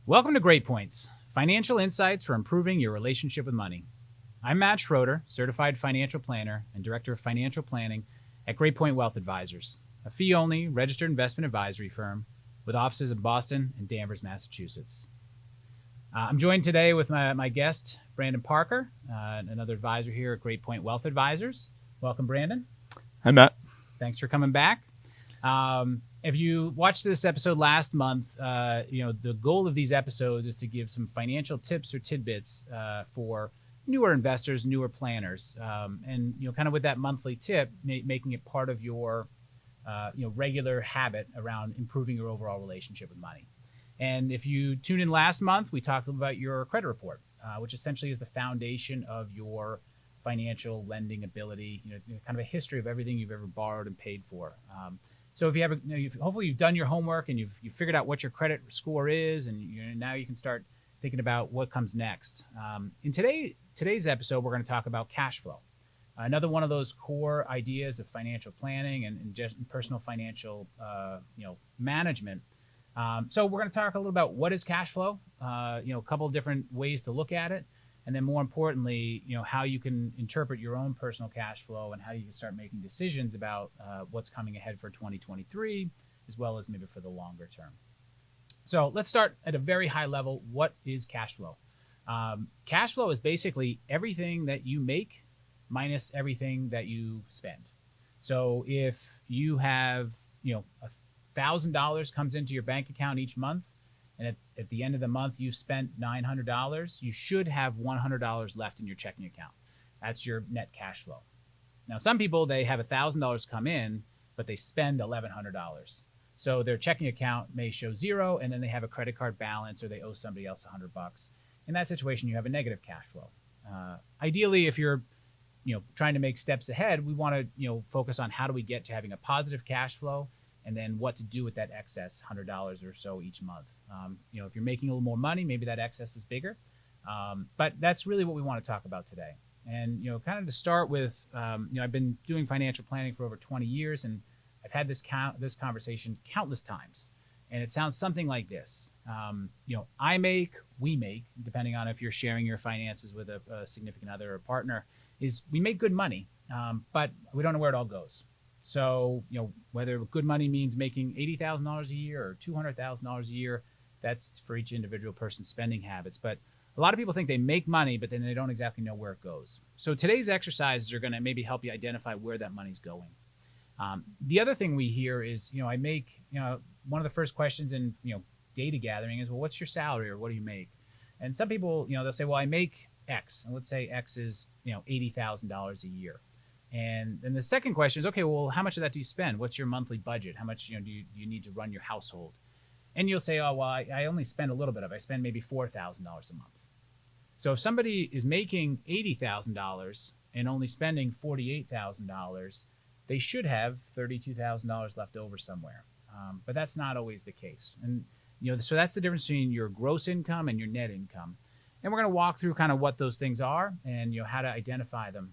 Welcome to Great Points, financial insights for improving your relationship with money. I'm Matt Schroeder, certified financial planner and director of financial planning at Great Point Wealth Advisors, a fee-only registered investment advisory firm with offices in Boston and Danvers, Massachusetts. I'm joined today with my guest, Brandon Parker, another advisor here at Great Point Wealth Advisors. Welcome, Brandon. Hi, Matt. Thanks for coming back. If you watched this episode last month, the goal of these episodes is to give some financial tips or tidbits for newer investors, newer planners, and kind of with that monthly tip, making it part of your regular habit around improving your overall relationship with money. And if you tuned in last month, we talked about your credit report, which essentially is the foundation of your financial lending ability, kind of a history of everything you've ever borrowed and paid for. So if you have, hopefully you've done your homework and you've figured out what your credit score is, and now you can start thinking about what comes next. In today's episode, we're going to talk about cash flow, another one of those core ideas of financial planning and just personal financial management. So we're going to talk a little about what is cash flow, a couple of different ways to look at it. And then more importantly, how you can interpret your own personal cash flow and how you can start making decisions about what's coming ahead for 2023, as well as maybe for the longer term. So let's start at a very high level. What is cash flow? Cash flow is basically everything that you make minus everything that you spend. So if you have, $1,000 comes into your bank account each month, and at the end of the month, you've spent $900, you should have $100 left in your checking account. That's your net cash flow. Now, some people, they have $1,000 come in, but they spend $1,100. So their checking account may show zero, and then they have a credit card balance, or they owe somebody else $100. In that situation, you have a negative cash flow. Ideally, if you're trying to make steps ahead, we want to focus on how do we get to having a positive cash flow, and then what to do with that excess $100 or so each month. If you're making a little more money, maybe that excess is bigger. But that's really what we want to talk about today. And, kind of to start with, I've been doing financial planning for over 20 years, and I've had this conversation countless times. And it sounds something like this. We make, depending on if you're sharing your finances with a significant other or partner, is we make good money, but we don't know where it all goes. So, whether good money means making $80,000 a year or $200,000 a year, that's for each individual person's spending habits. But a lot of people think they make money, but then they don't exactly know where it goes. So today's exercises are going to maybe help you identify where that money's going. The other thing we hear is, one of the first questions in, data gathering is, well, what's your salary or what do you make? And some people, they'll say, well, I make X. And let's say X is, $80,000 a year. And then the second question is, okay, well, how much of that do you spend? What's your monthly budget? How much do you need to run your household? And you'll say, oh, well, I only spend a little bit of it. I spend maybe $4,000 a month. So if somebody is making $80,000 and only spending $48,000, they should have $32,000 left over somewhere. But that's not always the case. And so that's the difference between your gross income and your net income. And we're going to walk through kind of what those things are and how to identify them.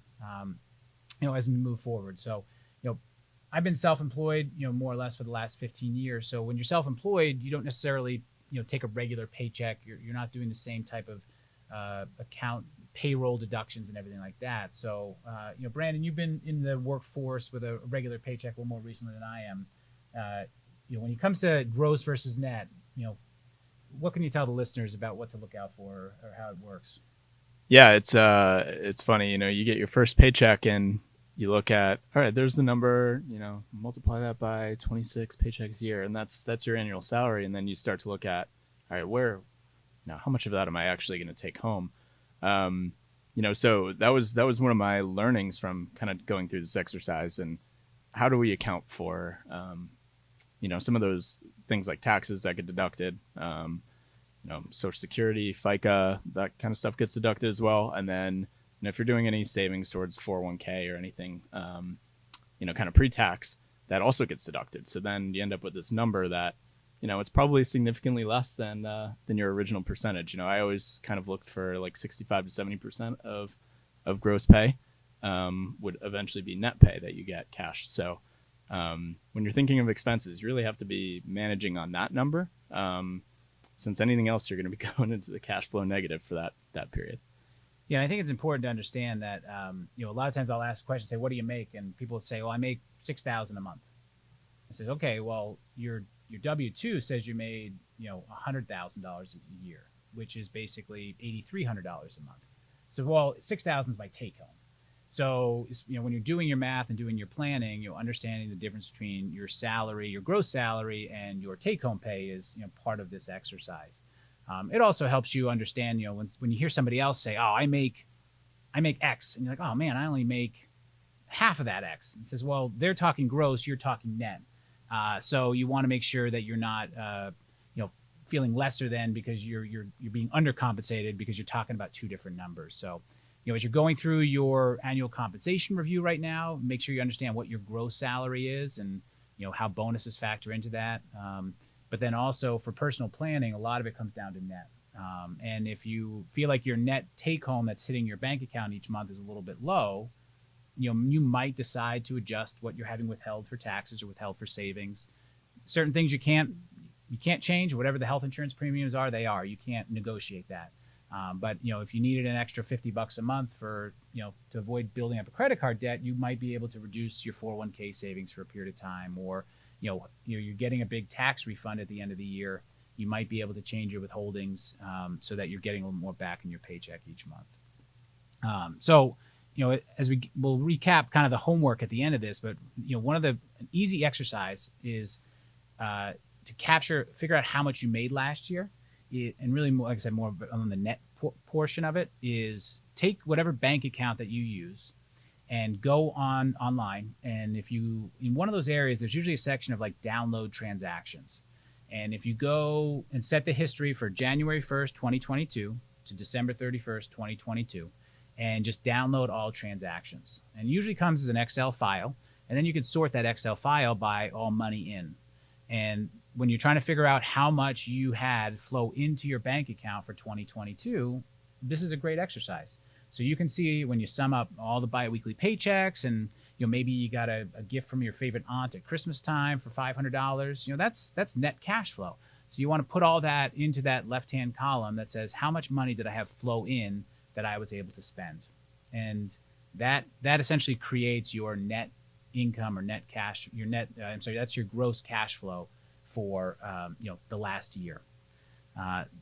As we move forward. So, I've been self-employed, more or less for the last 15 years. So when you're self-employed, you don't necessarily, take a regular paycheck. You're not doing the same type of account payroll deductions and everything like that. So, Brandon, you've been in the workforce with a regular paycheck a little more recently than I am. When it comes to gross versus net, what can you tell the listeners about what to look out for or how it works? Yeah, it's funny. You get your first paycheck and you look at, all right, there's the number. Multiply that by 26 paychecks a year, and that's your annual salary. And then you start to look at, all right, how much of that am I actually going to take home? So that was one of my learnings from kind of going through this exercise. And how do we account for, some of those things like taxes that get deducted. Social Security, FICA, that kind of stuff gets deducted as well. And then, if you're doing any savings towards 401k or anything, kind of pre-tax, that also gets deducted. So then you end up with this number that, it's probably significantly less than your original percentage. I always kind of looked for like 65 to 70% of gross pay would eventually be net pay that you get cash. So when you're thinking of expenses, you really have to be managing on that number. since anything else, you're going to be going into the cash flow negative for that period. Yeah, I think it's important to understand that a lot of times I'll ask questions, say, "What do you make?" And people say, "Well, I make $6,000 a month." I says, "Okay, well, your W-2 says you made $100,000 a year, which is basically $8,300 a month." So, well, 6,000 is my take home. So, when you're doing your math and doing your planning, understanding the difference between your salary, your gross salary, and your take-home pay is part of this exercise. It also helps you understand, when you hear somebody else say, "Oh, I make X," and you're like, "Oh man, I only make half of that X." And says, "Well, they're talking gross, you're talking net." So you want to make sure that you're not, feeling lesser than because you're being undercompensated because you're talking about two different numbers. So, as you're going through your annual compensation review right now, make sure you understand what your gross salary is and how bonuses factor into that. But then also for personal planning, a lot of it comes down to net. And if you feel like your net take home that's hitting your bank account each month is a little bit low, you might decide to adjust what you're having withheld for taxes or withheld for savings. Certain things you can't change. Whatever the health insurance premiums are, they are. You can't negotiate that. But if you needed an extra $50 a month for to avoid building up a credit card debt, you might be able to reduce your 401k savings for a period of time, or you're getting a big tax refund at the end of the year. You might be able to change your withholdings so that you're getting a little more back in your paycheck each month. So as we'll recap kind of the homework at the end of this, but one of the an easy exercise is to figure out how much you made last year. And really, like I said, more on the net portion of it is take whatever bank account that you use and go online. And if you, in one of those areas, there's usually a section of like download transactions. And if you go and set the history for January 1st, 2022 to December 31st, 2022, and just download all transactions. And it usually comes as an Excel file. And then you can sort that Excel file by all money in. And when you're trying to figure out how much you had flow into your bank account for 2022, this is a great exercise. So you can see when you sum up all the biweekly paychecks and maybe you got a gift from your favorite aunt at Christmas time for $500, that's net cash flow. So you want to put all that into that left-hand column that says how much money did I have flow in that I was able to spend. And that essentially creates your net income or net cash, that's your gross cash flow for the last year.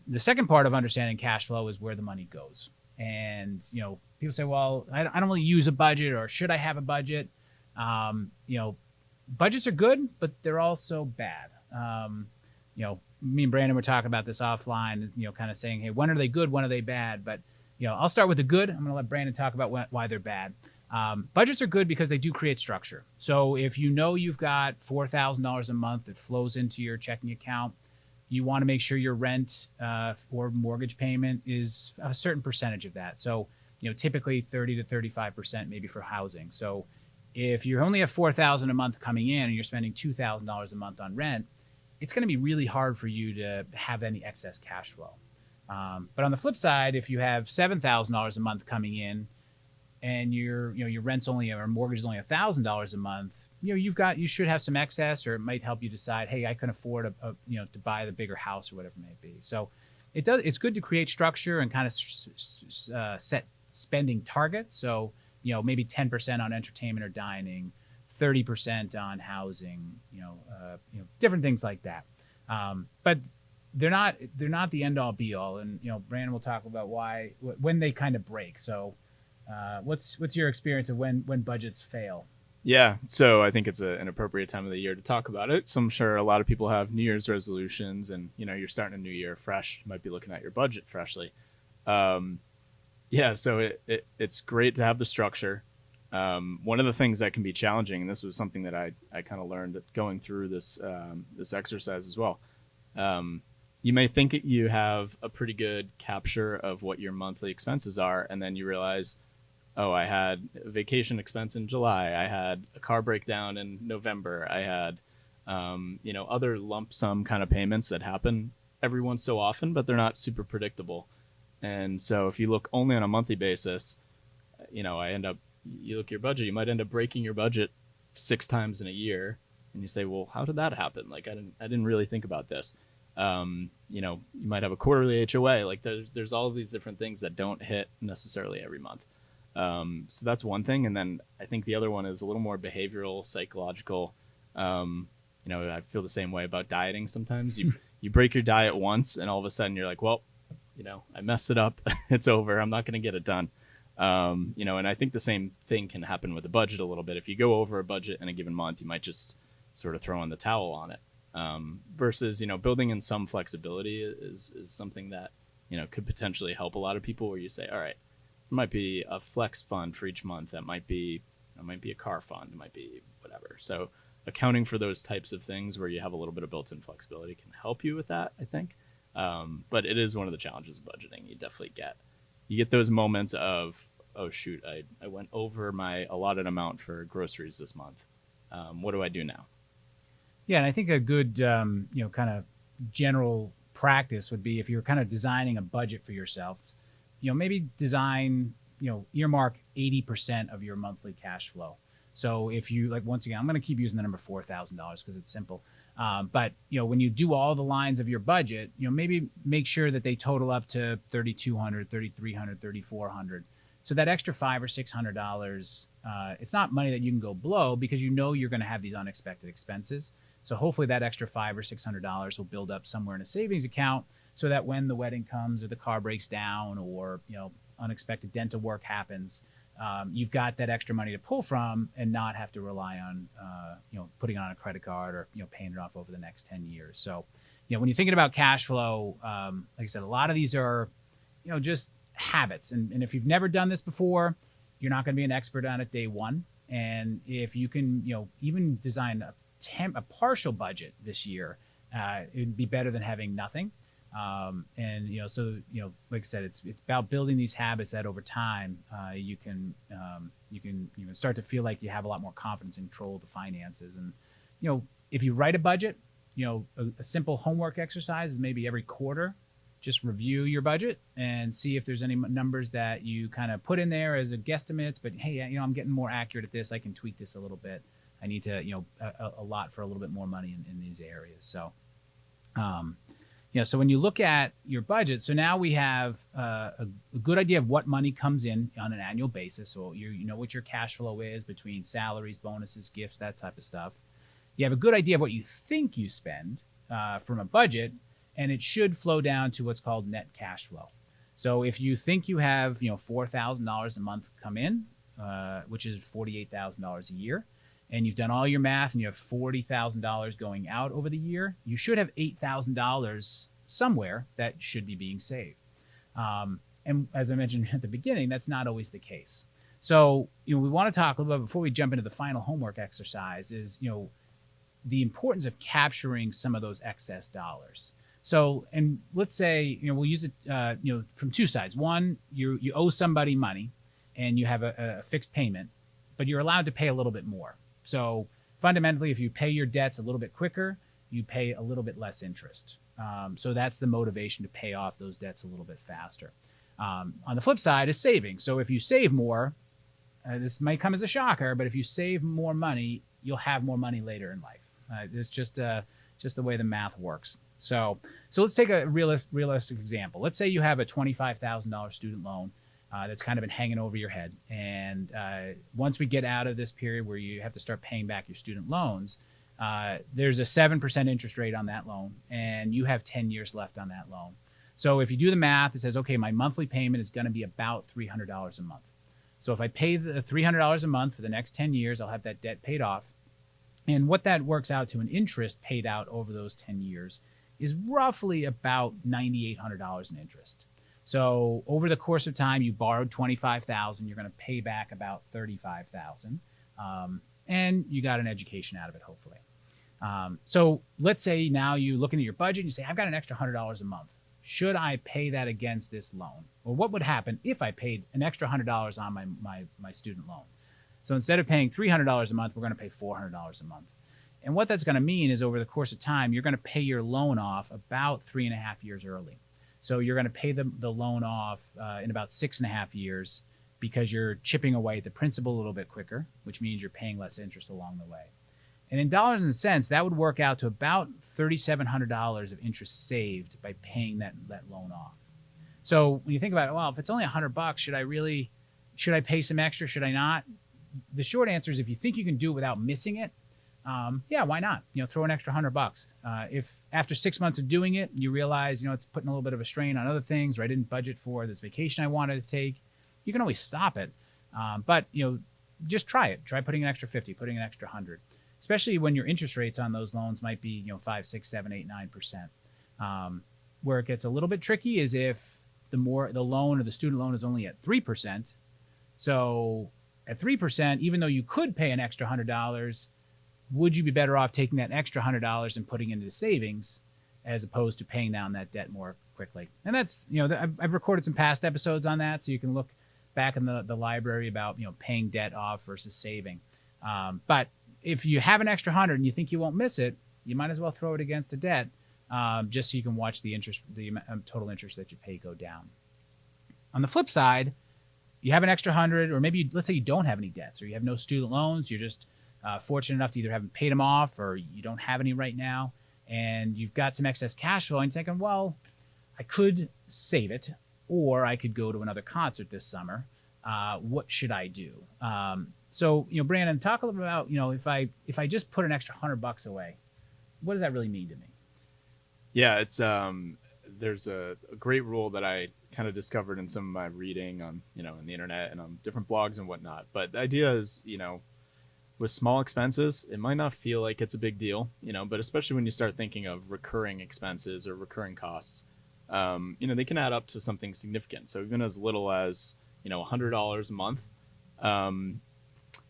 The second part of understanding cash flow is where the money goes. And people say, well, I don't really use a budget, or should I have a budget? Budgets are good, but they're also bad. Me and Brandon were talking about this offline, kind of saying, hey, when are they good? When are they bad? But I'll start with the good. I'm going to let Brandon talk about why they're bad. Budgets are good because they do create structure. So if you've got $4,000 a month that flows into your checking account, you want to make sure your rent or mortgage payment is a certain percentage of that. So, typically 30 to 35% maybe for housing. So if you only have $4,000 a month coming in and you're spending $2,000 a month on rent, it's going to be really hard for you to have any excess cash flow. But on the flip side, if you have $7,000 a month coming in and your rent's or mortgage is only $1,000 a month, you should have some excess, or it might help you decide, hey, I can afford to buy the bigger house or whatever it may be. So it's good to create structure and kind of set spending targets. So, maybe 10% on entertainment or dining, 30% on housing, different things like that. But they're not the end all be all. And, Brandon will talk about when they kind of break. So what's your experience of when budgets fail? Yeah, so I think it's an appropriate time of the year to talk about it. So I'm sure a lot of people have New Year's resolutions, and you're starting a new year fresh. You might be looking at your budget freshly. So it's great to have the structure. One of the things that can be challenging, and this was something that I kind of learned going through this exercise as well. You may think you have a pretty good capture of what your monthly expenses are, and then you realize, oh, I had a vacation expense in July. I had a car breakdown in November. I had, other lump sum kind of payments that happen every once so often, but they're not super predictable. And so if you look only on a monthly basis, you look at your budget, you might end up breaking your budget 6 times in a year. And you say, well, how did that happen? Like, I didn't really think about this. You know, you might have a quarterly HOA. Like there's all of these different things that don't hit necessarily every month. So that's one thing. And then I think the other one is a little more behavioral, psychological. You know, I feel the same way about dieting sometimes. You break your diet once and all of a sudden you're like, well, you know, I messed it up. It's over. I'm not going to get it done. You know, and I think the same thing can happen with a budget a little bit. If you go over a budget in a given month, you might just sort of throw in the towel on it. Versus, you know, building in some flexibility is something that, you know, could potentially help a lot of people where you say, all right, there might be a flex fund for each month. That might be, it might be a car fund. It might be whatever. So accounting for those types of things where you have a little bit of built-in flexibility can help you with that, I think. But it is one of the challenges of budgeting. You get those moments of, oh shoot, I went over my allotted amount for groceries this month. What do I do now? Yeah, and I think a good, you know, kind of general practice would be if you're kind of designing a budget for yourself, you know, maybe design, you know, earmark 80% of your monthly cash flow. So if you like, once again, I'm going to keep using the number $4,000 because it's simple. But you know, when you do all the lines of your budget, you know, maybe make sure that they total up to 3,200, 3,300, 3,400. So that extra $500 or $600, it's not money that you can go blow because you know you're going to have these unexpected expenses. So hopefully that extra $500 or $600 will build up somewhere in a savings account so that when the wedding comes or the car breaks down or, you know, unexpected dental work happens, you've got that extra money to pull from and not have to rely on, you know, putting it on a credit card or, you know, paying it off over the next 10 years. So, you know, when you're thinking about cash flow, like I said, a lot of these are, you know, just habits. And if you've never done this before, you're not going to be an expert on it day one. And if you can, you know, even design a partial budget this year, it'd be better than having nothing. And you know, so you know, like I said, it's about building these habits that over time you can start to feel like you have a lot more confidence and control of the finances. And you know, if you write a budget, you know, a simple homework exercise is maybe every quarter, just review your budget and see if there's any numbers that you kind of put in there as a guesstimates. But hey, you know, I'm getting more accurate at this. I can tweak this a little bit. I need to, you know, a lot for a little bit more money in these areas. So, you know, so when you look at your budget, so now we have a good idea of what money comes in on an annual basis. So you know what your cash flow is between salaries, bonuses, gifts, that type of stuff. You have a good idea of what you think you spend from a budget, and it should flow down to what's called net cash flow. So if you think you have, you know, $4,000 a month come in, which is $48,000 a year, and you've done all your math and you have $40,000 going out over the year, you should have $8,000 somewhere that should be being saved. And as I mentioned at the beginning, that's not always the case. So, you know, we want to talk a little bit before we jump into the final homework exercise is, you know, the importance of capturing some of those excess dollars. So, and let's say, you know, we'll use it, you know, from two sides. One, you owe somebody money and you have a fixed payment, but you're allowed to pay a little bit more. So fundamentally, if you pay your debts a little bit quicker, you pay a little bit less interest. So that's the motivation to pay off those debts a little bit faster. On the flip side is saving. So if you save more, this might come as a shocker, but if you save more money, you'll have more money later in life. It's just the way the math works. So let's take a realistic example. Let's say you have a $25,000 student loan that's kind of been hanging over your head. And once we get out of this period where you have to start paying back your student loans, there's a 7% interest rate on that loan, and you have 10 years left on that loan. So if you do the math, it says, okay, my monthly payment is going to be about $300 a month. So if I pay the $300 a month for the next 10 years, I'll have that debt paid off. And what that works out to an interest paid out over those 10 years is roughly about $9,800 in interest. So over the course of time, you borrowed $25,000, you're going to pay back about $35,000, and you got an education out of it, hopefully. So let's say now you're looking at your budget and you say, I've got an extra $100 a month. Should I pay that against this loan? Or what would happen if I paid an extra $100 on my student loan? So instead of paying $300 a month, we're going to pay $400 a month. And what that's going to mean is over the course of time, you're going to pay your loan off about 3.5 years early. So you're going to pay the loan off in about 6.5 years because you're chipping away at the principal a little bit quicker, which means you're paying less interest along the way. And in dollars and cents, that would work out to about $3,700 of interest saved by paying that loan off. So when you think about it, well, if it's only $100, should I pay some extra? Should I not? The short answer is if you think you can do it without missing it, yeah, why not? Throw an extra $100. If after 6 months of doing it, you realize, it's putting a little bit of a strain on other things, or I didn't budget for this vacation I wanted to take, you can always stop it. But just try it. Try putting an extra 50, putting an extra 100, especially when your interest rates on those loans might be, 5, 6, 7, 8, 9%. Where it gets a little bit tricky is if the loan or the student loan is only at 3%. So at 3%, even though you could pay an extra $100, would you be better off taking that extra $100 and putting it into savings as opposed to paying down that debt more quickly? And that's, I've recorded some past episodes on that, so you can look back in the library about, paying debt off versus saving. But if you have an extra 100 and you think you won't miss it, you might as well throw it against a debt, just so you can watch the total interest that you pay go down. On the flip side, you have an extra 100, or maybe let's say you don't have any debts, or you have no student loans. You're just fortunate enough to either haven't paid them off, or you don't have any right now, and you've got some excess cash flow, and you're thinking, well, I could save it, or I could go to another concert this summer. What should I do? So, Brandon, talk a little bit about, if I just put an extra $100 away, what does that really mean to me? Yeah, it's there's a great rule that I kind of discovered in some of my reading on, on the internet and on different blogs and whatnot. But the idea is, with small expenses, it might not feel like it's a big deal, but especially when you start thinking of recurring expenses or recurring costs, they can add up to something significant. So even as little as, $100 a month,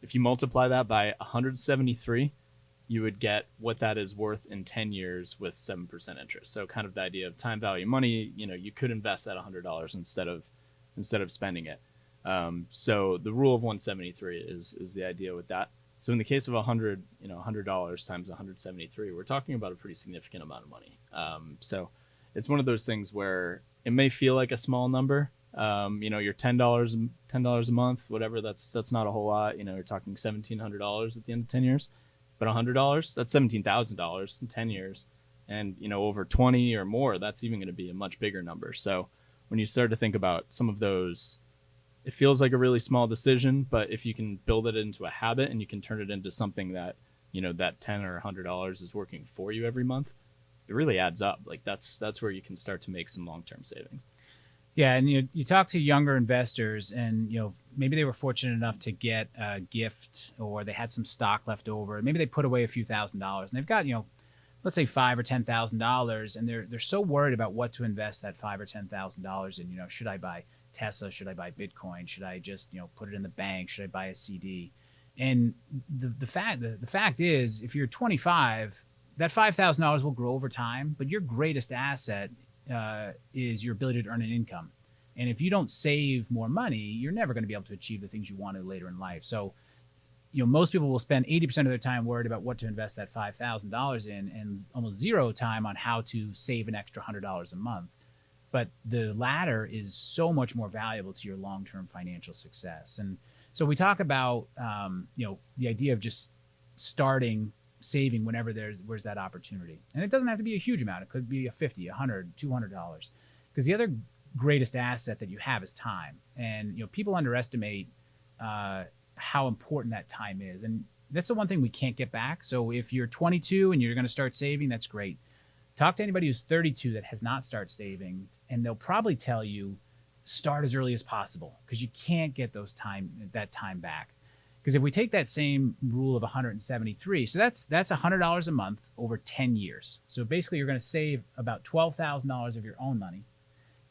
if you multiply that by 173, you would get what that is worth in 10 years with 7% interest. So kind of the idea of time value money, you could invest that $100 instead of spending it. So the rule of 173 is the idea with that. So in the case of $100 times 173, we're talking about a pretty significant amount of money. So it's one of those things where it may feel like a small number. Your $10 a month, whatever, that's not a whole lot. You're talking $1,700 at the end of 10 years. But $100, that's $17,000 in 10 years. And, over 20 or more, that's even going to be a much bigger number. So when you start to think about some of those, it feels like a really small decision, but if you can build it into a habit and you can turn it into something that, that $10 or $100 is working for you every month, it really adds up. Like that's where you can start to make some long-term savings. Yeah, and you talk to younger investors, and maybe they were fortunate enough to get a gift, or they had some stock left over. Maybe they put away a few $1,000s, and they've got let's say $5,000 or $10,000, and they're so worried about what to invest that $5,000 or $10,000 in. Should I buy Tesla? Should I buy Bitcoin? Should I just put it in the bank? Should I buy a CD? And the fact is, if you're 25, that $5,000 will grow over time, but your greatest asset is your ability to earn an income. And if you don't save more money, you're never going to be able to achieve the things you want to later in life. So, most people will spend 80% of their time worried about what to invest that $5,000 in, and almost zero time on how to save an extra $100 a month. But the latter is so much more valuable to your long-term financial success. And so we talk about, the idea of just starting saving whenever where's that opportunity. And it doesn't have to be a huge amount. It could be a $50, $100, $200. Because the other greatest asset that you have is time. And people underestimate how important that time is. And that's the one thing we can't get back. So if you're 22 and you're going to start saving, that's great. Talk to anybody who's 32 that has not started saving, and they'll probably tell you start as early as possible, because you can't get that time back. Because if we take that same rule of 173, so that's $100 a month over 10 years. So basically you're going to save about $12,000 of your own money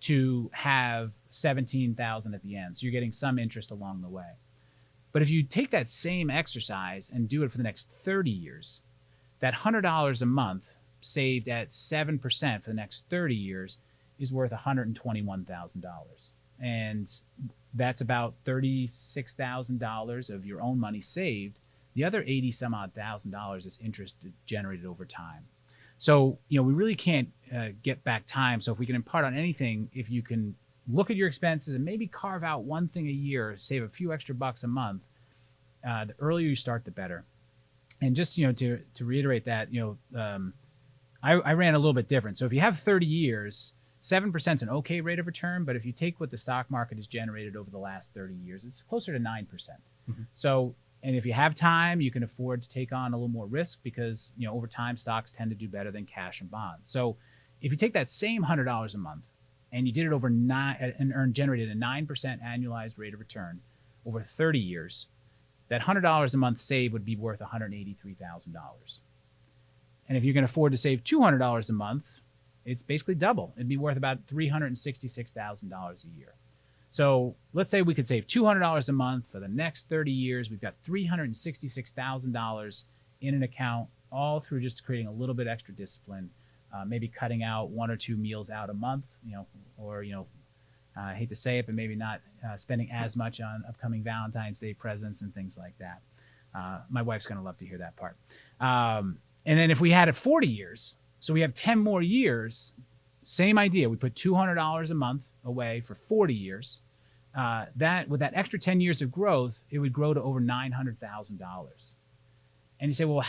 to have $17,000 at the end. So you're getting some interest along the way. But if you take that same exercise and do it for the next 30 years, that $100 a month saved at 7% for the next 30 years is worth $121,000. And that's about $36,000 of your own money saved. The other 80 some odd $1,000 is interest generated over time. So, we really can't get back time. So if we can impart on anything, if you can look at your expenses and maybe carve out one thing a year, save a few extra bucks a month, the earlier you start, the better. And just, to reiterate that, I ran a little bit different. So if you have 30 years, 7% is an okay rate of return, but if you take what the stock market has generated over the last 30 years, it's closer to 9%. So, and if you have time, you can afford to take on a little more risk because, over time, stocks tend to do better than cash and bonds. So if you take that same $100 a month and you did it over generated a 9% annualized rate of return over 30 years, that $100 a month saved would be worth $183,000. And if you can afford to save $200 a month, it's basically double. It'd be worth about $366,000 a year. So let's say we could save $200 a month for the next 30 years. We've got $366,000 in an account, all through just creating a little bit extra discipline, maybe cutting out 1 or 2 meals out a month, or, I hate to say it, but maybe not spending as much on upcoming Valentine's Day presents and things like that. My wife's going to love to hear that part. And then if we had it 40 years, so we have 10 more years, same idea. We put $200 a month away for 40 years. That with that extra 10 years of growth, it would grow to over $900,000. And you say, well,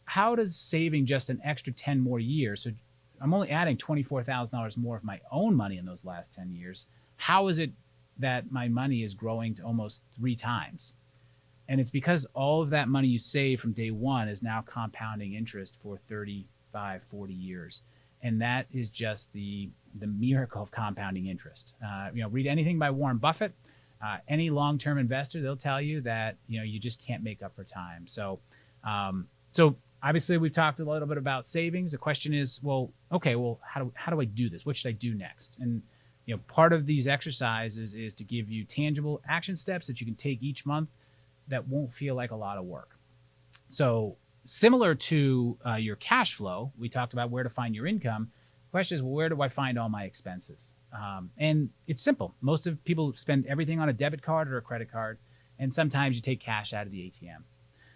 how does saving just an extra 10 more years? So I'm only adding $24,000 more of my own money in those last 10 years. How is it that my money is growing to almost 3 times? And it's because all of that money you save from day one is now compounding interest for 35, 40 years. And that is just the miracle of compounding interest. Read anything by Warren Buffett. Any long-term investor, they'll tell you that, you just can't make up for time. So obviously we've talked a little bit about savings. The question is, how do I do this? What should I do next? And, part of these exercises is to give you tangible action steps that you can take each month that won't feel like a lot of work. So similar to your cash flow, we talked about where to find your income. The question is, where do I find all my expenses? And it's simple. Most of people spend everything on a debit card or a credit card, and sometimes you take cash out of the ATM.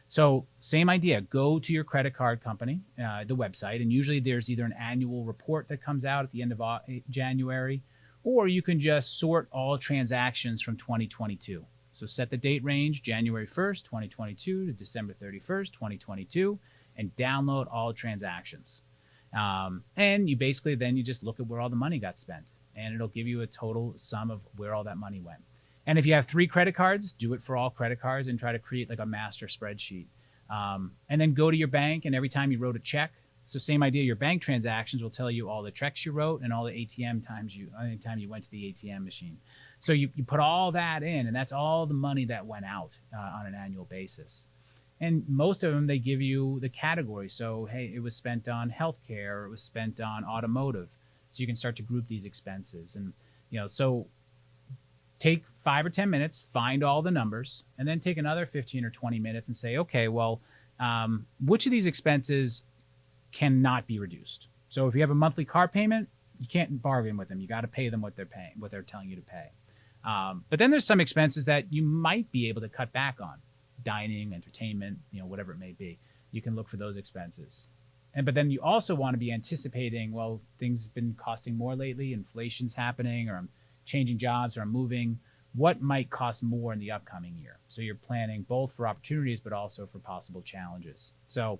So same idea, go to your credit card company, the website, and usually there's either an annual report that comes out at the end of January, or you can just sort all transactions from 2022. So set the date range, January 1st, 2022 to December 31st, 2022, and download all transactions. And you basically then you just look at where all the money got spent, and it'll give you a total sum of where all that money went. And if you have 3 credit cards, do it for all credit cards and try to create like a master spreadsheet. And then go to your bank, and every time you wrote a check, so same idea, your bank transactions will tell you all the checks you wrote and all the anytime you went to the ATM machine. So you put all that in, and that's all the money that went out on an annual basis. And most of them, they give you the category. So, hey, it was spent on healthcare, or it was spent on automotive. So you can start to group these expenses. And, so take 5 or 10 minutes, find all the numbers, and then take another 15 or 20 minutes and say, okay, well, which of these expenses cannot be reduced? So if you have a monthly car payment, you can't bargain with them. You got to pay them what they're telling you to pay. But then there's some expenses that you might be able to cut back on. Dining, entertainment, whatever it may be. You can look for those expenses. But then you also want to be anticipating, well, things have been costing more lately, inflation's happening, or I'm changing jobs, or I'm moving. What might cost more in the upcoming year? So you're planning both for opportunities, but also for possible challenges. So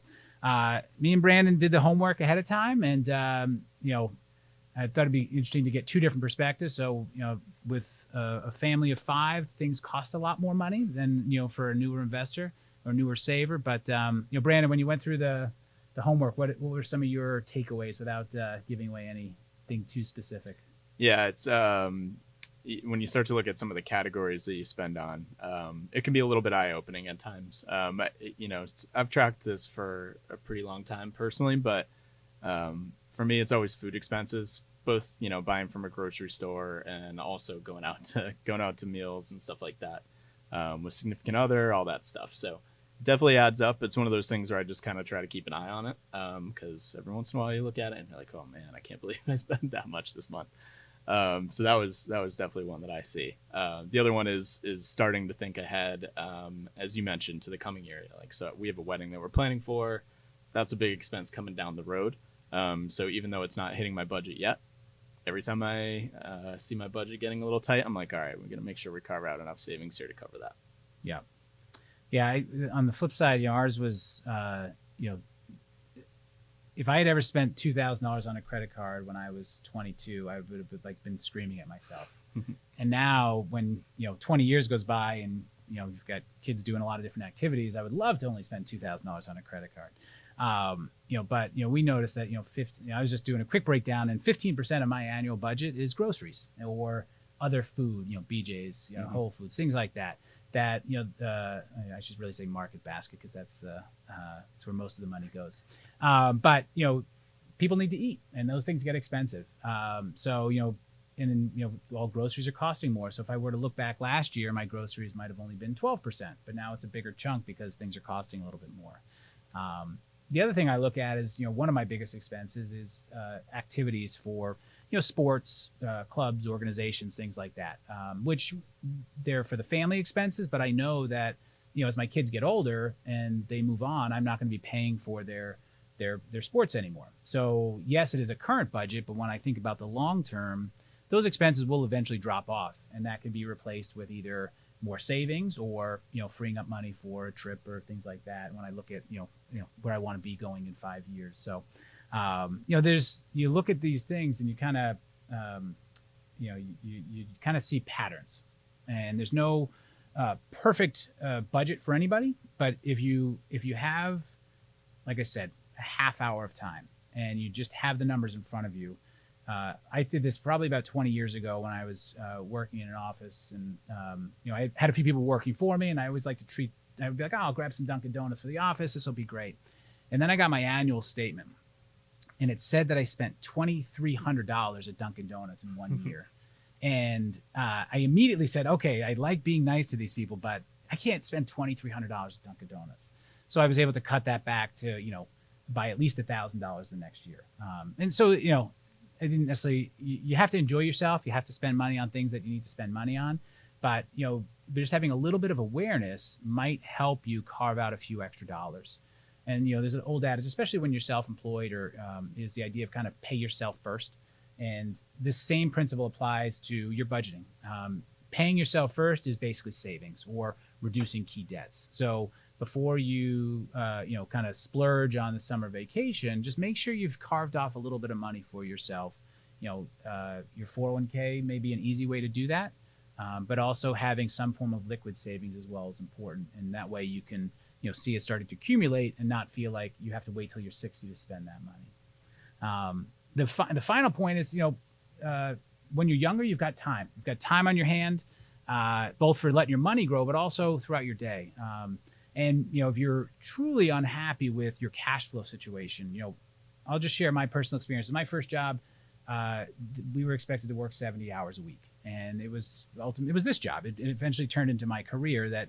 me and Brandon did the homework ahead of time, and I thought it'd be interesting to get 2 different perspectives. So, with a family of 5, things cost a lot more money than, for a newer investor or newer saver. But, Brandon, when you went through the homework, what were some of your takeaways without giving away anything too specific? Yeah, it's when you start to look at some of the categories that you spend on, it can be a little bit eye-opening at times. I've tracked this for a pretty long time personally, but for me, it's always food expenses, both, buying from a grocery store and also going out to meals and stuff like that, with significant other, all that stuff. So definitely adds up. It's one of those things where I just kind of try to keep an eye on it, because every once in a while you look at it and you're like, oh man, I can't believe I spent that much this month. So that was definitely one that I see. The other one is starting to think ahead, as you mentioned, to the coming year. Like, so we have a wedding that we're planning for. That's a big expense coming down the road. So even though it's not hitting my budget yet, every time I see my budget getting a little tight, I'm like, all right, we're going to make sure we carve out enough savings here to cover that. Yeah. Yeah. On the flip side, ours was, you know, if I had ever spent $2,000 on a credit card when I was 22, I would have like been screaming at myself. And now, when 20 years goes by, and you've got kids doing a lot of different activities, I would love to only spend $2,000 on a credit card. But we noticed that 50, I was just doing a quick breakdown, and 15% of my annual budget is groceries or other food, BJ's, Whole Foods, things like that. That I should really say Market Basket, because that's where most of the money goes. But people need to eat, and those things get expensive. And then all groceries are costing more. So if I were to look back last year, my groceries might have only been 12%, but now it's a bigger chunk because things are costing a little bit more. The other thing I look at is, one of my biggest expenses is activities for, sports, clubs, organizations, things like that, which they're for the family expenses. But I know that, as my kids get older and they move on, I'm not going to be paying for their sports anymore. So yes, it is a current budget, but when I think about the long term, those expenses will eventually drop off, and that can be replaced with either more savings or freeing up money for a trip or things like that. When I look at where I want to be going in 5 years, so you look at these things and you kind of you kind of see patterns, and there's no perfect budget for anybody. But if you have, like I said, a half hour of time and you just have the numbers in front of you. I did this probably about 20 years ago when I was working in an office, and I had a few people working for me, and I always like to I would be like, oh, I'll grab some Dunkin' Donuts for the office. This will be great. And then I got my annual statement, and it said that I spent $2,300 at Dunkin' Donuts in 1 year. And I immediately said, okay, I like being nice to these people, but I can't spend $2,300 at Dunkin' Donuts. So I was able to cut that back to, by at least $1,000 the next year. And so, I didn't necessarily, you have to enjoy yourself. You have to spend money on things that you need to spend money on. But, just having a little bit of awareness might help you carve out a few extra dollars. And, there's an old adage, especially when you're self-employed, or is the idea of kind of pay yourself first. And this same principle applies to your budgeting. Paying yourself first is basically savings or reducing key debts. So before you, kind of splurge on the summer vacation, just make sure you've carved off a little bit of money for yourself. Your 401k may be an easy way to do that, but also having some form of liquid savings as well is important. And that way you can, see it starting to accumulate and not feel like you have to wait till you're 60 to spend that money. The final point is, when you're younger, you've got time. You've got time on your hand, both for letting your money grow, but also throughout your day. And, if you're truly unhappy with your cash flow situation, I'll just share my personal experience. In my first job, we were expected to work 70 hours a week. And it was this job. It eventually turned into my career that,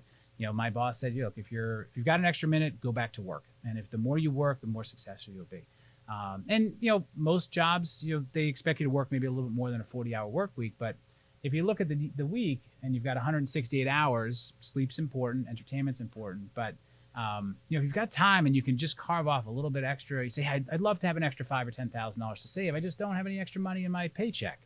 my boss said, look, if you've got an extra minute, go back to work. And if the more you work, the more successful you'll be. And, most jobs, they expect you to work maybe a little bit more than a 40-hour work week. But if you look at the week and you've got 168 hours, sleep's important, entertainment's important. But, if you've got time and you can just carve off a little bit extra, you say, hey, I'd love to have an extra $5,000 or $10,000 to save. I just don't have any extra money in my paycheck.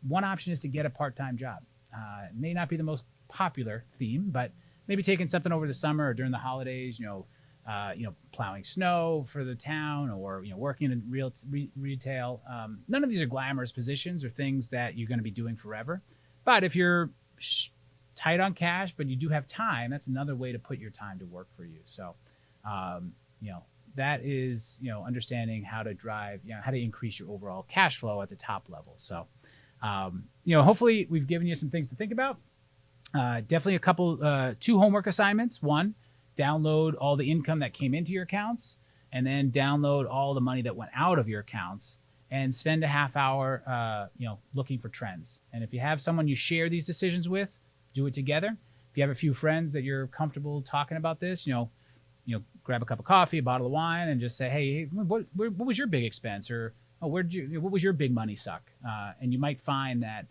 One option is to get a part-time job. It may not be the most popular theme, but maybe taking something over the summer or during the holidays, plowing snow for the town, or, working in retail. None of these are glamorous positions or things that you're going to be doing forever. But if you're tight on cash, but you do have time, that's another way to put your time to work for you. So, that is, understanding how to drive, how to increase your overall cash flow at the top level. So, hopefully we've given you some things to think about. Definitely two homework assignments. One, download all the income that came into your accounts, and then download all the money that went out of your accounts, and spend a half hour, looking for trends. And if you have someone you share these decisions with, do it together. If you have a few friends that you're comfortable talking about this, grab a cup of coffee, a bottle of wine, and just say, hey, what was your big expense? Or, oh, what was your big money suck? And you might find that,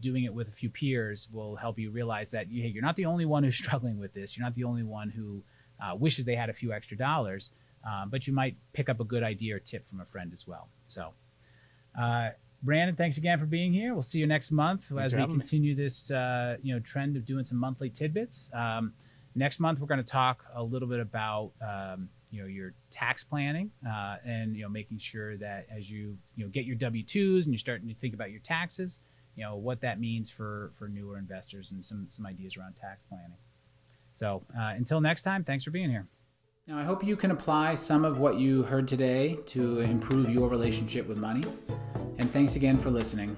doing it with a few peers will help you realize that, hey, you're not the only one who's struggling with this. You're not the only one who wishes they had a few extra dollars, but you might pick up a good idea or tip from a friend as well. So, Brandon, thanks again for being here. We'll see you next month as we continue this, trend of doing some monthly tidbits. Next month, we're going to talk a little bit about your tax planning and making sure that as you get your W-2s and you're starting to think about your taxes, what that means for newer investors and some ideas around tax planning. So until next time, thanks for being here. Now, I hope you can apply some of what you heard today to improve your relationship with money. And thanks again for listening.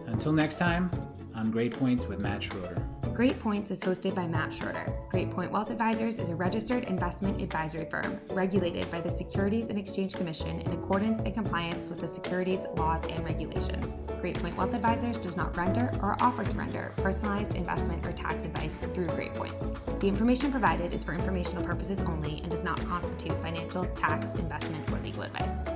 Until next time, on Great Points with Matt Schroeder. Great Points is hosted by Matt Schroeder. Great Point Wealth Advisors is a registered investment advisory firm regulated by the Securities and Exchange Commission in accordance and compliance with the securities laws and regulations. Great Point Wealth Advisors does not render or offer to render personalized investment or tax advice through Great Points. The information provided is for informational purposes only and does not constitute financial, tax, investment, or legal advice.